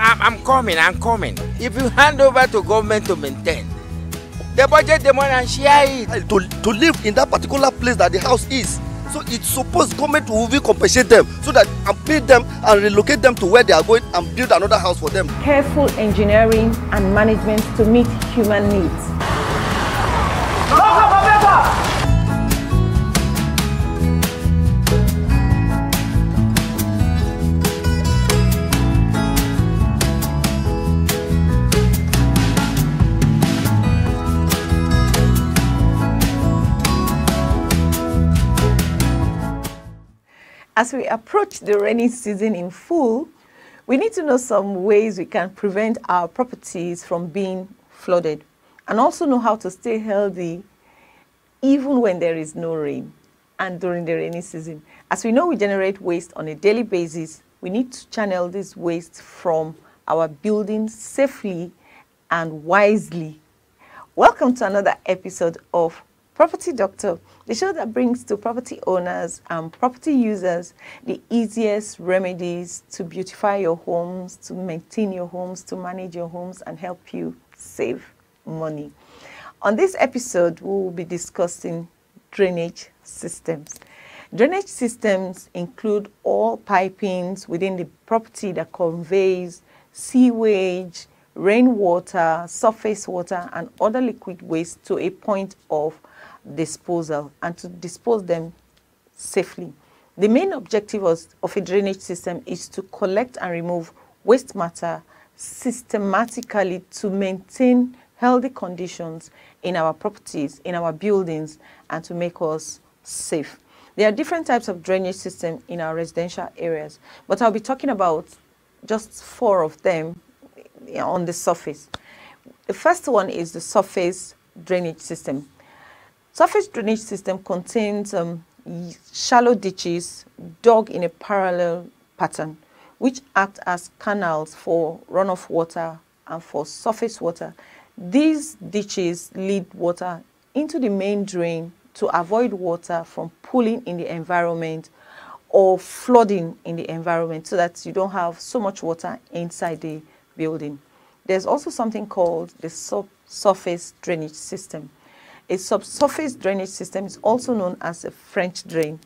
I'm coming. If you hand over to government to maintain, they budget the money and share it. To live in that particular place that the house is. So it's supposed government will be compensate them so that and pay them and relocate them to where they are going and build another house for them. Careful engineering and management to meet human needs. As we approach the rainy season in full, we need to know some ways we can prevent our properties from being flooded and also know how to stay healthy even when there is no rain and during the rainy season. As we know we generate waste on a daily basis, we need to channel this waste from our buildings safely and wisely. Welcome to another episode of Property Doctor, the show that brings to property owners and property users the easiest remedies to beautify your homes, to maintain your homes, to manage your homes, and help you save money. On this episode, we will be discussing drainage systems. Drainage systems include all pipings within the property that conveys sewage, rainwater, surface water, and other liquid waste to a point of disposal and to dispose them safely. The main objective of a drainage system is to collect and remove waste matter systematically to maintain healthy conditions in our properties, in our buildings, and to make us safe. There are different types of drainage systems in our residential areas, but I'll be talking about just 4 of them on the surface. The first one is the surface drainage system. Surface drainage system contains shallow ditches dug in a parallel pattern, which act as canals for runoff water and for surface water. These ditches lead water into the main drain to avoid water from pooling in the environment or flooding in the environment so that you don't have so much water inside the building. There's also something called the subsurface drainage system. A subsurface drainage system is also known as a French drain.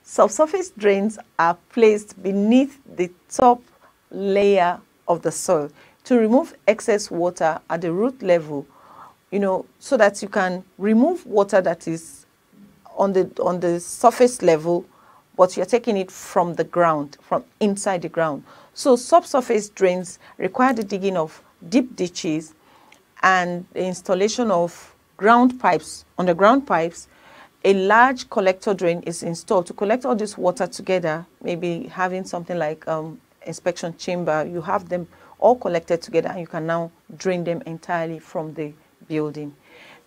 Subsurface drains are placed beneath the top layer of the soil to remove excess water at the root level, so that you can remove water that is on the surface level, but you're taking it from the ground, from inside the ground. So subsurface drains require the digging of deep ditches and the installation of underground pipes. A large collector drain is installed to collect all this water together, maybe having something like inspection chamber. You have them all collected together and you can now drain them entirely from the building.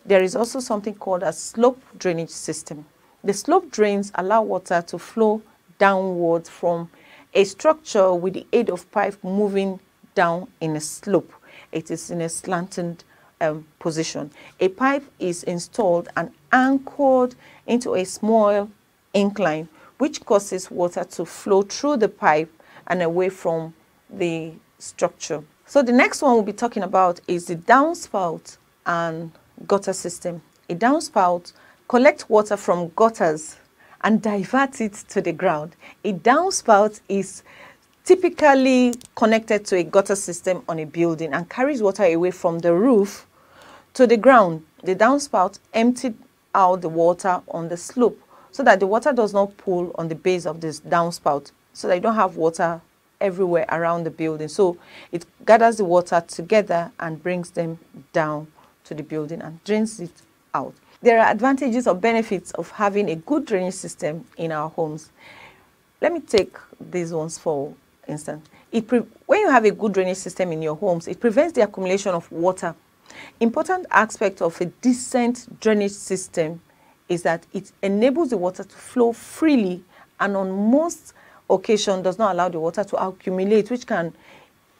There is also something called a slope drainage system. The slope drains allow water to flow downwards from a structure with the aid of pipe moving down in a slope. It is in a slanted position. A pipe is installed and anchored into a small incline, which causes water to flow through the pipe and away from the structure. So the next one we'll be talking about is the downspout and gutter system. A downspout collects water from gutters and diverts it to the ground. A downspout is typically connected to a gutter system on a building and carries water away from the roof to the ground. The downspout emptied out the water on the slope so that the water does not pool on the base of this downspout, so that you don't have water everywhere around the building. So it gathers the water together and brings them down to the building and drains it out. There are advantages or benefits of having a good drainage system in our homes. Let me take these ones for instance. When you have a good drainage system in your homes, it prevents the accumulation of water. Important aspect of a decent drainage system is that it enables the water to flow freely and on most occasions does not allow the water to accumulate, which can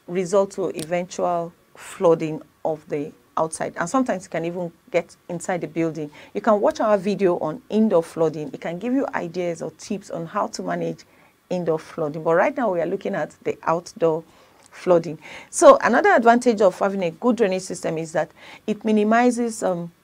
result to eventual flooding of the outside, and sometimes it can even get inside the building. You can watch our video on indoor flooding. It can give you ideas or tips on how to manage indoor flooding. But right now we are looking at the outdoor flooding. So another advantage of having a good drainage system is that it minimizes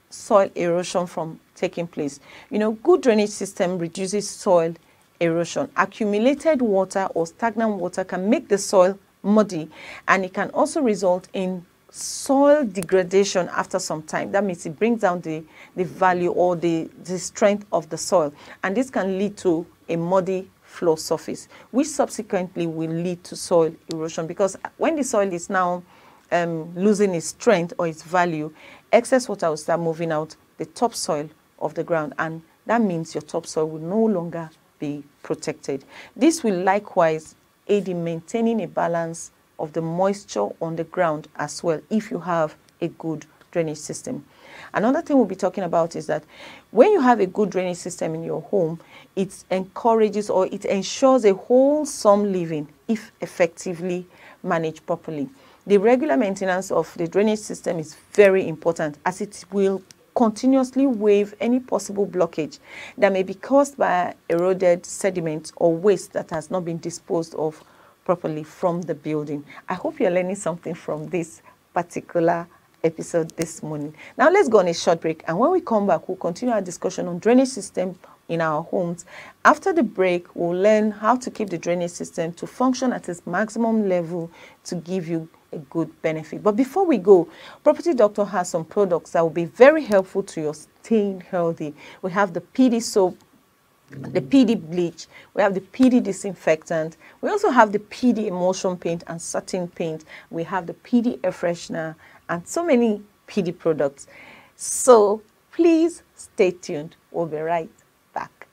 soil erosion from taking place. You know, good drainage system reduces soil erosion. Accumulated water or stagnant water can make the soil muddy, and it can also result in soil degradation after some time. That means it brings down the value or the strength of the soil, and this can lead to a muddy floor surface, which subsequently will lead to soil erosion, because when the soil is now losing its strength or its value, excess water will start moving out the topsoil of the ground, and that means your topsoil will no longer be protected. This will likewise aid in maintaining a balance of the moisture on the ground as well if you have a good drainage system. Another thing we'll be talking about is that when you have a good drainage system in your home, it encourages or it ensures a wholesome living if effectively managed properly. The regular maintenance of the drainage system is very important, as it will continuously waive any possible blockage that may be caused by eroded sediment or waste that has not been disposed of properly from the building. I hope you're learning something from this particular episode this morning. Now let's go on a short break, and when we come back, we'll continue our discussion on drainage system in our homes. After the break, we'll learn how to keep the drainage system to function at its maximum level to give you a good benefit. But before we go, Property Doctor has some products that will be very helpful to your staying healthy. We have the PD soap, the PD bleach, we have the PD disinfectant, we also have the PD emulsion paint and satin paint, we have the PD air freshener, and so many PD products. So please stay tuned. We'll be right back.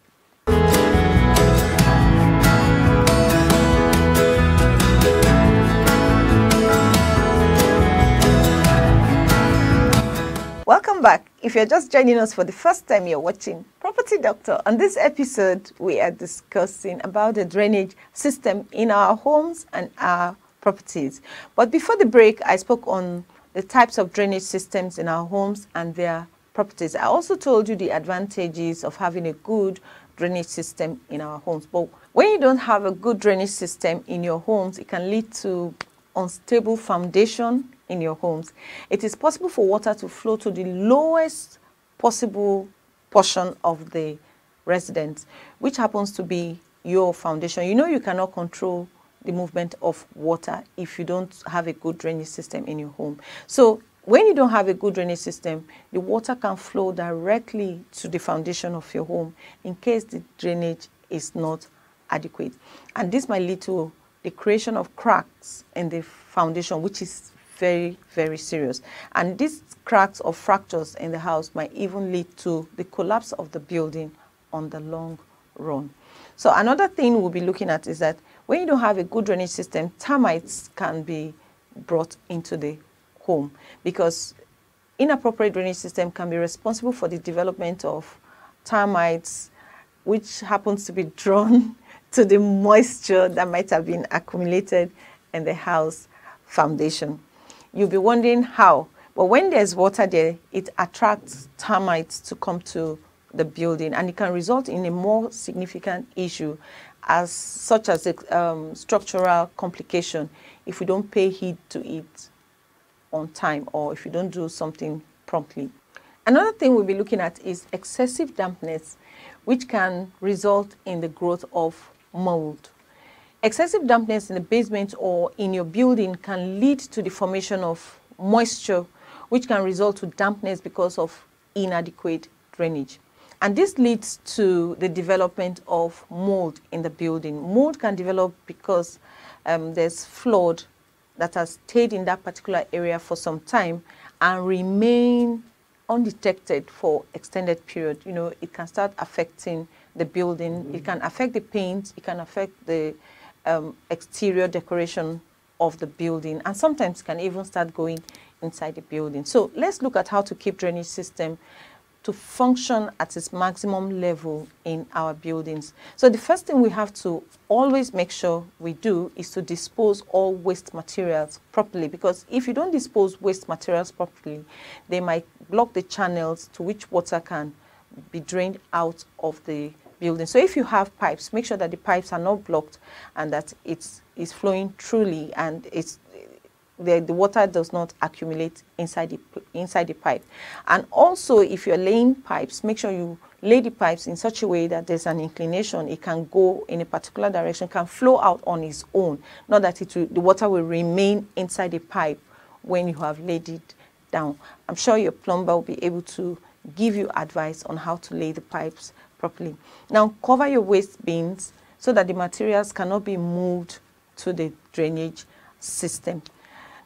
Welcome back. If you're just joining us for the first time, you're watching Property Doctor. On this episode, we are discussing about the drainage system in our homes and our properties. But before the break, I spoke on the types of drainage systems in our homes and their properties. I also told you the advantages of having a good drainage system in our homes. But when you don't have a good drainage system in your homes, it can lead to unstable foundation in your homes. It is possible for water to flow to the lowest possible portion of the residence, which happens to be your foundation. You know, you cannot control the movement of water if you don't have a good drainage system in your home. So when you don't have a good drainage system, the water can flow directly to the foundation of your home in case the drainage is not adequate. And this might lead to the creation of cracks in the foundation, which is very, very serious. And these cracks or fractures in the house might even lead to the collapse of the building on the long run. So another thing we'll be looking at is that when you don't have a good drainage system, termites can be brought into the home, because inappropriate drainage system can be responsible for the development of termites, which happens to be drawn to the moisture that might have been accumulated in the house foundation. You'll be wondering how, but when there's water there, it attracts termites to come to the building, and it can result in a more significant issue such as a structural complication if we don't pay heed to it on time or if you don't do something promptly. Another thing we'll be looking at is excessive dampness, which can result in the growth of mold. Excessive dampness in the basement or in your building can lead to the formation of moisture, which can result to dampness because of inadequate drainage. And this leads to the development of mold in the building. Mold can develop because there's flood that has stayed in that particular area for some time and remain undetected for extended period. You know, it can start affecting the building. It can affect the paint. It can affect the exterior decoration of the building, and sometimes can even start going inside the building. So let's look at how to keep drainage system to function at its maximum level in our buildings. So the first thing we have to always make sure we do is to dispose all waste materials properly, because if you don't dispose waste materials properly, they might block the channels to which water can be drained out of the building. So if you have pipes, make sure that the pipes are not blocked and that it's flowing truly and it's the water does not accumulate inside the pipe. And also, if you're laying pipes, make sure you lay the pipes in such a way that there's an inclination. It can go in a particular direction, can flow out on its own, not that the water will remain inside the pipe when you have laid it down. I'm sure your plumber will be able to give you advice on how to lay the pipes properly. Now, cover your waste bins so that the materials cannot be moved to the drainage system.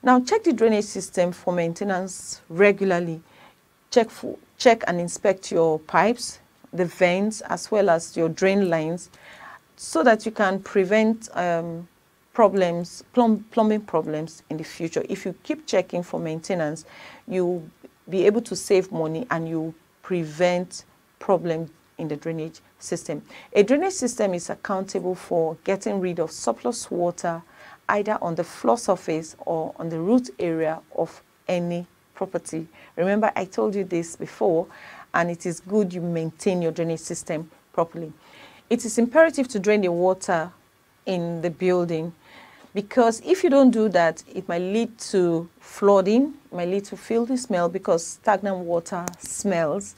Now, check the drainage system for maintenance regularly. Check and inspect your pipes, the vents, as well as your drain lines, so that you can prevent plumbing problems in the future. If you keep checking for maintenance, you'll be able to save money and you prevent problems in the drainage system. A drainage system is accountable for getting rid of surplus water either on the floor surface or on the root area of any property. Remember, I told you this before, and it is good you maintain your drainage system properly. It is imperative to drain the water in the building, because if you don't do that, it might lead to flooding, it might lead to filthy smell because stagnant water smells,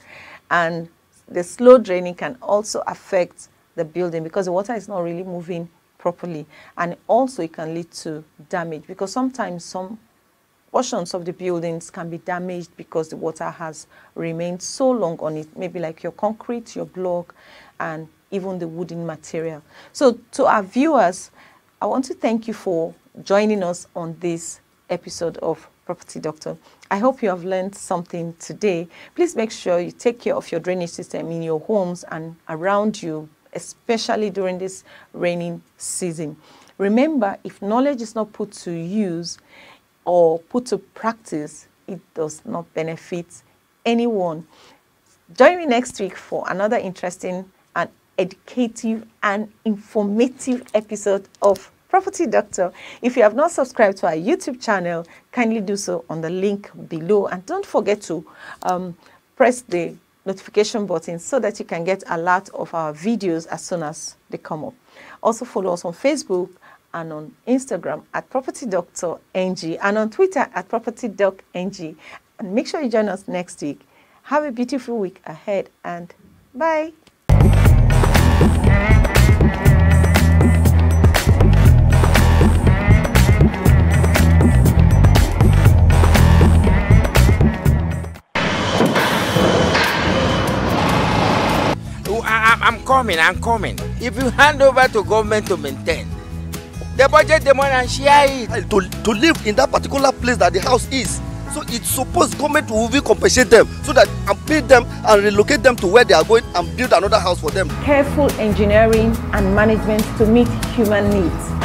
and the slow draining can also affect the building because the water is not really moving properly, and also it can lead to damage because sometimes some portions of the buildings can be damaged because the water has remained so long on it, maybe like your concrete, your block, and even the wooden material. So to our viewers, I want to thank you for joining us on this episode of Property Doctor. I hope you have learned something today. Please make sure you take care of your drainage system in your homes and around you, especially during this raining season. Remember, if knowledge is not put to use or put to practice, it does not benefit anyone. Join me next week for another interesting and educative and informative episode of Property Doctor. If you have not subscribed to our YouTube channel, kindly do so on the link below, and don't forget to press the notification button so that you can get alert of our videos as soon as they come up. Also follow us on Facebook and on Instagram at Property Doctor NG, and on Twitter at Property Doc NG. And make sure you join us next week. Have a beautiful week ahead, and bye. I'm coming. If you hand over to government to maintain, the budget the money and share it. To live in that particular place that the house is. So it's supposed government will compensate them so that and pay them and relocate them to where they are going and build another house for them. Careful engineering and management to meet human needs.